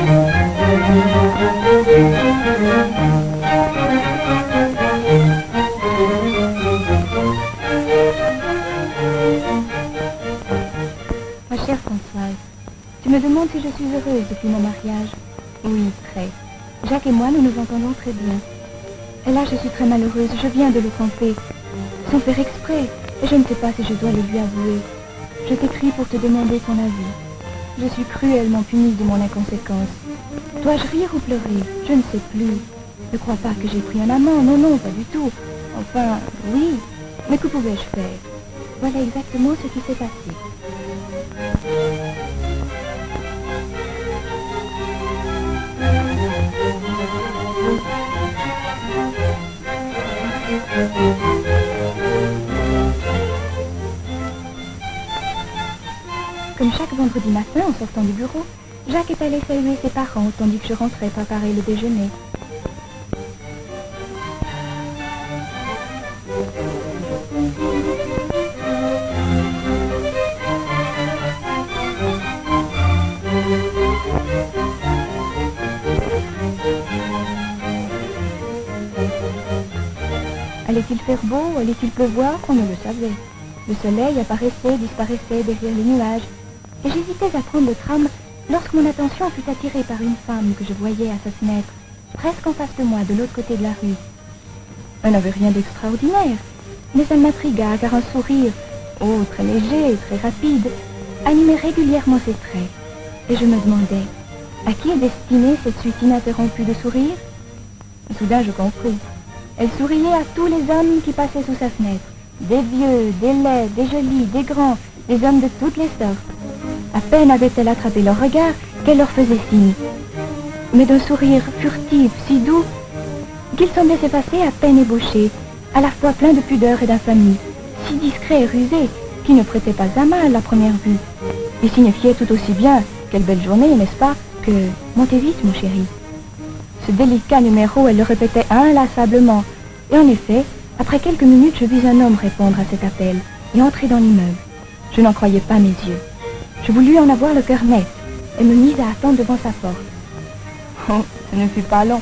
Ma chère Françoise, tu me demandes si je suis heureuse depuis mon mariage. Oui, très. Jacques et moi, nous nous entendons très bien. Et là, je suis très malheureuse, je viens de le tromper. Sans faire exprès, et je ne sais pas si je dois le lui avouer. Je t'écris pour te demander ton avis. Je suis cruellement punie de mon inconséquence. Dois-je rire ou pleurer? Je ne sais plus. Ne crois pas que j'ai pris un amant, non, non, pas du tout. Enfin, oui, mais que pouvais-je faire? Voilà exactement ce qui s'est passé. Comme chaque vendredi matin, en sortant du bureau, Jacques est allé saluer ses parents, tandis que je rentrais préparer le déjeuner. Allait-il faire beau, allait-il pleuvoir? On ne le savait. Le soleil apparaissait, disparaissait derrière les nuages, et j'hésitais à prendre le tram lorsque mon attention fut attirée par une femme que je voyais à sa fenêtre, presque en face de moi, de l'autre côté de la rue. Elle n'avait rien d'extraordinaire, mais elle m'intrigua car un sourire, oh, très léger, très rapide, animait régulièrement ses traits, et je me demandais, à qui est destinée cette suite ininterrompue de sourires? Soudain je compris. Elle souriait à tous les hommes qui passaient sous sa fenêtre, des vieux, des laids, des jolis, des grands, des hommes de toutes les sortes. À peine avait-elle attrapé leur regard qu'elle leur faisait signe. Mais d'un sourire furtif, si doux, qu'il semblait s'effacer à peine ébauché, à la fois plein de pudeur et d'infamie, si discret et rusé, qu'il ne prêtait pas à mal à première vue, et signifiait tout aussi bien « quelle belle journée, n'est-ce pas ?» que « montez vite, mon chéri ». Ce délicat numéro, elle le répétait inlassablement, et en effet, après quelques minutes, je vis un homme répondre à cet appel et entrer dans l'immeuble. Je n'en croyais pas mes yeux. Je voulus en avoir le cœur net et me mis à attendre devant sa porte. Oh, ce ne fut pas long.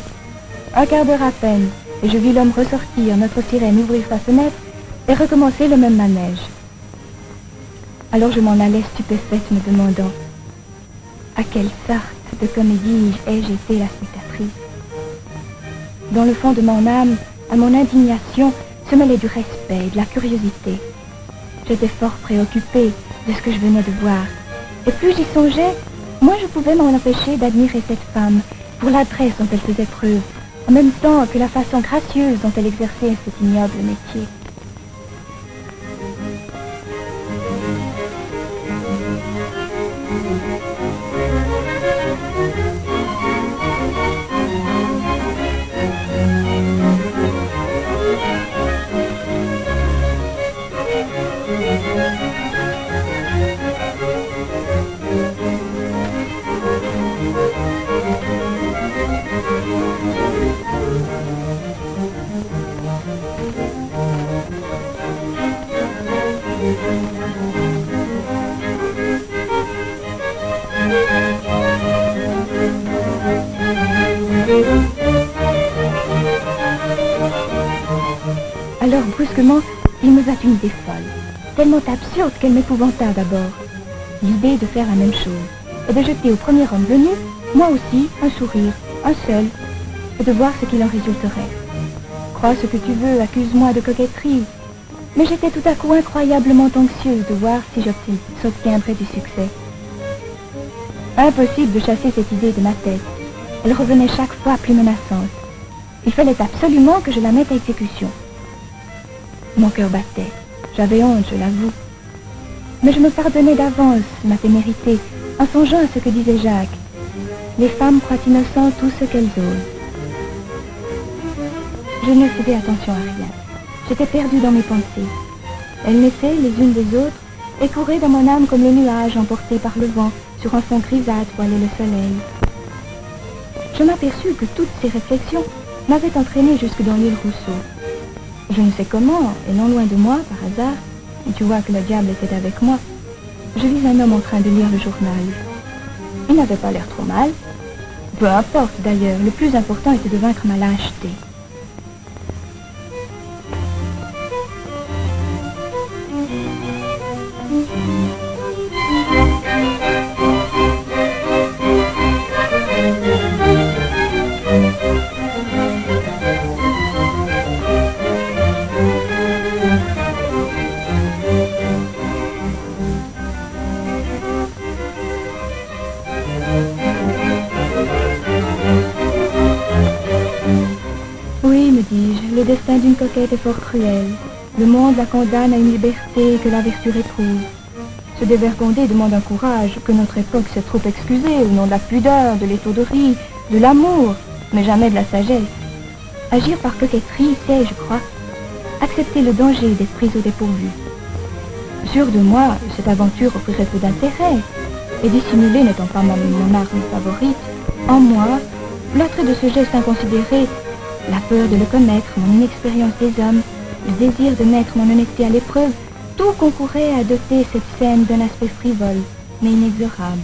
Un quart d'heure à peine, et je vis l'homme ressortir, notre sirène ouvrir sa fenêtre et recommencer le même manège. Alors je m'en allais stupéfaite, me demandant à quelle sorte de comédie ai-je été la spectatrice. Dans le fond de mon âme, à mon indignation, se mêlait du respect et de la curiosité. J'étais fort préoccupée de ce que je venais de voir. Et plus j'y songeais, moins je pouvais m'en empêcher d'admirer cette femme pour l'adresse dont elle faisait preuve, en même temps que la façon gracieuse dont elle exerçait cet ignoble métier. Alors, brusquement, il me vint une idée folle, tellement absurde qu'elle m'épouvanta d'abord. L'idée de faire la même chose, et de jeter au premier homme venu, moi aussi, un sourire, un seul, et de voir ce qu'il en résulterait. Crois ce que tu veux, accuse-moi de coquetterie, mais j'étais tout à coup incroyablement anxieuse de voir si j'obtiendrais du succès. Impossible de chasser cette idée de ma tête. Elle revenait chaque fois plus menaçante. Il fallait absolument que je la mette à exécution. Mon cœur battait. J'avais honte, je l'avoue. Mais je me pardonnais d'avance ma témérité en songeant à ce que disait Jacques. Les femmes croient innocent tout ce qu'elles osent. Je ne faisais attention à rien. J'étais perdue dans mes pensées. Elles naissaient les unes des autres et couraient dans mon âme comme les nuages emportés par le vent sur un fond grisâtre où allait le soleil. Je m'aperçus que toutes ces réflexions m'avaient entraîné jusque dans l'île Rousseau. Je ne sais comment, et non loin de moi, par hasard, et tu vois que le diable était avec moi, je vis un homme en train de lire le journal. Il n'avait pas l'air trop mal. Peu importe d'ailleurs, le plus important était de vaincre ma lâcheté. Oui, me dis-je, le destin d'une coquette est fort cruel. Le monde la condamne à une liberté que la vertu réprouve. Se dévergonder demande un courage que notre époque s'est trop excusé au nom de la pudeur, de l'étourderie, de l'amour, mais jamais de la sagesse. Agir par coquetterie, c'est, je crois, accepter le danger d'être prise au dépourvu. Sûr de moi, cette aventure offrirait peu d'intérêt, et dissimuler n'étant pas mon arme favorite, en moi, l'attrait de ce geste inconsidéré, la peur de le commettre, mon inexpérience des hommes, le désir de mettre mon honnêteté à l'épreuve, tout concourait à doter cette scène d'un aspect frivole, mais inexorable.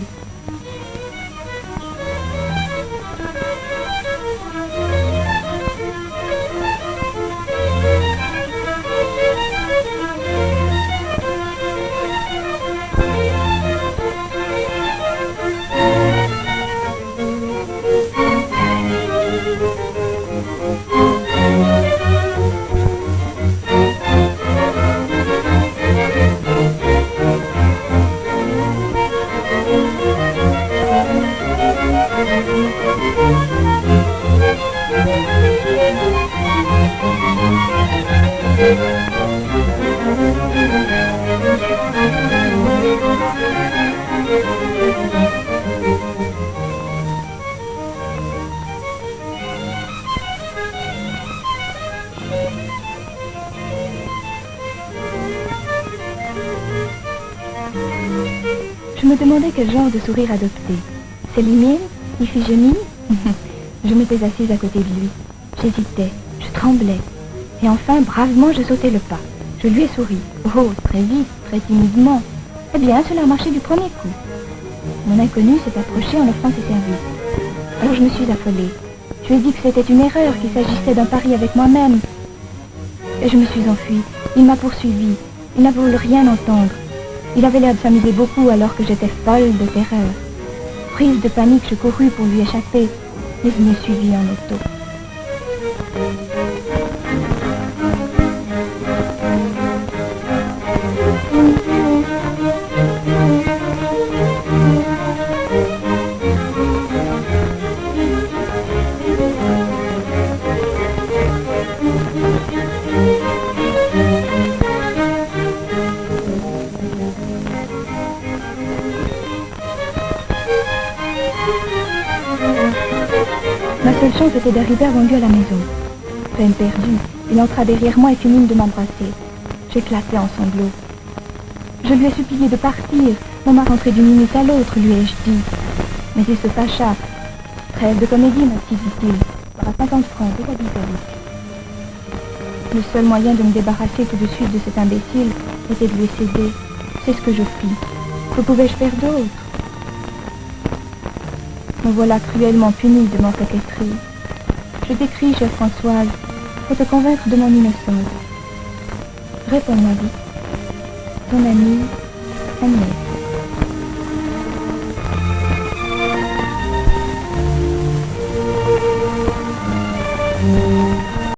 Je me demandais quel genre de sourire adopter. Célimène, Iphigénie. Je m'étais assise à côté de lui. J'hésitais, je tremblais. Et enfin, bravement, je sautai le pas. Je lui ai souri. Oh, très vite, très timidement. Eh bien, cela a marché du premier coup. Mon inconnu s'est approché en offrant ses services. Alors je me suis affolée. Je lui ai dit que c'était une erreur, qu'il s'agissait d'un pari avec moi-même. Et je me suis enfuie. Il m'a poursuivi. Il n'a voulu rien entendre. Il avait l'air de s'amuser beaucoup alors que j'étais folle de terreur. Prise de panique, je courus pour lui échapper, mais il me suivit en auto. Ma seule chance était d'arriver avant lui à la maison. Peine perdue, il entra derrière moi et fit mine de m'embrasser. J'éclatai en sanglots. Je lui ai supplié de partir. On m'a rentré d'une minute à l'autre, lui ai-je dit. Mais il se fâcha. Trêve de comédie, ma petite, dit-il. Par 50 francs, c'est à 10 euros. Le seul moyen de me débarrasser tout de suite de cet imbécile était de lui céder. C'est ce que je fis. Que pouvais-je faire d'autre? Me voilà cruellement punie de ma coquetterie. Je t'écris, chère Françoise, pour te convaincre de mon innocence. Réponds-moi vite. Ton amie, Agnès.